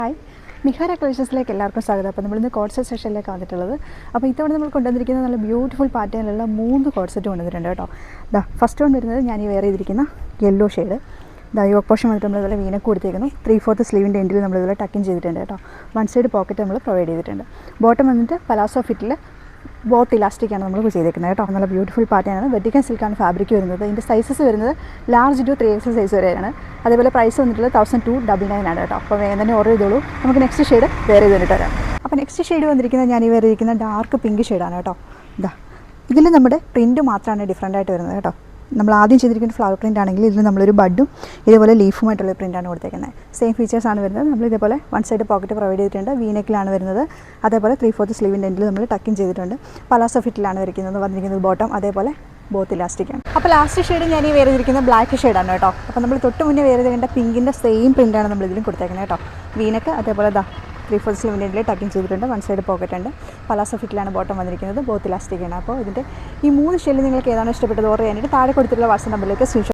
Hi, മിഹാര കളക്ഷൻസിലേക്ക് എല്ലാവർക്കും സ്വാഗതം. അപ്പോൾ നമ്മളിന്ന് കോഡ് സെറ്റ് സെഷനിലേക്ക് വന്നിട്ടുള്ളത്. അപ്പോൾ ഇത്തവണ നമ്മൾ കൊണ്ടുവന്നിരിക്കുന്ന നല്ല ബ്യൂട്ടിഫുൾ പാറ്റേണിലുള്ള 3 കോഡ് സെറ്റ് കൊണ്ടുവന്നിട്ടുണ്ട് കേട്ടോ. ഫസ്റ്റ് വൺ വരുന്നത് ഞാൻ ഈ വെയർ ചെയ്തിരിക്കുന്ന യെല്ലോ ഷെയ്ഡ്. യോക്ക് പോർഷൻ വന്നിട്ട് നമ്മളിതുപോലെ വീനക്ക് കൊടുത്തേക്കുന്നു. 3/4 സ്ലീവിൻ്റെ എൻഡിൽ നമ്മളിതുപോലെ ടക്കിൻ ചെയ്തിട്ടുണ്ട് കേട്ടോ. വൺ സൈഡ് പോക്കറ്റ് നമ്മൾ പ്രൊവൈഡ് ചെയ്തിട്ടുണ്ട്. ബോട്ടം വന്നിട്ട് പലാസോ ഫിറ്റിൽ ബോട്ട് ഇലാസ്റ്റിക്കാണ് നമ്മൾ ചെയ്തേക്കുന്നത് കേട്ടോ. നല്ല ബ്യൂട്ടിഫുൾ പാറ്റേണാണ്. വെർട്ടിക്കൽ സിൽക്കാണ് ഫാബ്രിക് വരുന്നത്. ഇതിൻ്റെ സൈസസ് വരുന്നത് ലാർജ് ടു 3XL സൈസ് വരെയാണ്. അതേപോലെ പ്രൈസ് വന്നിട്ടുള്ളത് 1299 ആണ് കേട്ടോ. അപ്പോൾ വേഗം തന്നെ ഓർഡർ ചെയ്തോളൂ. നമുക്ക് നെക്സ്റ്റ് ഷെയ്ഡ് വേറെ ചെയ്തിട്ട് വരാം. അപ്പോൾ നെക്സ്റ്റ് ഷെയ്ഡ് വന്നിരിക്കുന്നത് ഞാൻ ഈ വേറെ ഇരിക്കുന്ന ഡാർക്ക് പിങ്ക് ഷെയ്ഡാണ് കേട്ടോ. ഇതിൽ നമ്മുടെ പ്രിൻറ്റ് മാത്രമാണ് ഡിഫറൻ്റ് ആയിട്ട് വരുന്നത് കേട്ടോ. നമ്മൾ ആദ്യം ചെയ്തിരിക്കുന്ന ഫ്ലവർ പ്രിൻ്റ് ആണെങ്കിൽ ഇതിൽ നമ്മളൊരു ബഡും ഇതേപോലെ ലീഫുമായിട്ടുള്ള പ്രിൻ്റാണ് കൊടുത്തേക്കുന്നത്. സെയിം ഫീച്ചേഴ്സാണ് വരുന്നത്. നമ്മൾ ഇതേപോലെ വൺ സൈഡ് പോക്കറ്റ് പ്രൊവൈഡ് ചെയ്തിട്ടുണ്ട്. വീനെക്കിലാണ് വരുന്നത്. അതേപോലെ 3/4 സ്ലീവിൻ്റെ എൻഡിൽ നമ്മൾ ടക്കിൻ ചെയ്തിട്ടുണ്ട്. പലാസോ ഫിറ്റിലാണ് വന്നിരിക്കുന്നത് ബോട്ടം. അതേപോലെ ബോത്ത് ഇലാസ്റ്റിക്കാണ്. അപ്പോൾ ലാസ്റ്റ് ഷെയ്ഡ് ഞാൻ ഈ വേറെ ചെയ്തിരിക്കുന്ന ബ്ലാക്ക് ഷെയ്ഡാണ് കേട്ടോ. അപ്പോൾ നമ്മൾ തൊട്ട് മുന്നേ വേറെ ചെയ്തേണ്ട പിങ്കിൻ്റെ സെയിം പ്രിൻ്റാണ് നമ്മൾ ഇതിലും കൊടുത്തേക്കുന്നത് കേട്ടോ. വീനക്ക് അതേപോലെ 3/4 സ്ലീവിൻ്റെ എൻഡിൽ ടക്കിൻ ചെയ്തിട്ടുണ്ട്. വൺ സൈഡ് പോക്കറ്റ് ഉണ്ട്. പലാസോ ഫിറ്റിലാണ് ബോട്ടം വന്നിരിക്കുന്നത്. ബോത്ത് ഇലാസ്റ്റിക്കാണ്. അപ്പോൾ ഇതിൻ്റെ ഈ 3 ഷെയ്ഡിൽ നിങ്ങൾക്ക് ഏതാണ് ഇഷ്ടപ്പെട്ടത് ഓർഡർ ചെയ്യാനായിട്ട് താഴെ കൊടുത്തിട്ടുള്ള വാട്സ്ആപ്പ് നമ്പറിലേക്ക് സ്ക്രീൻഷോട്ട്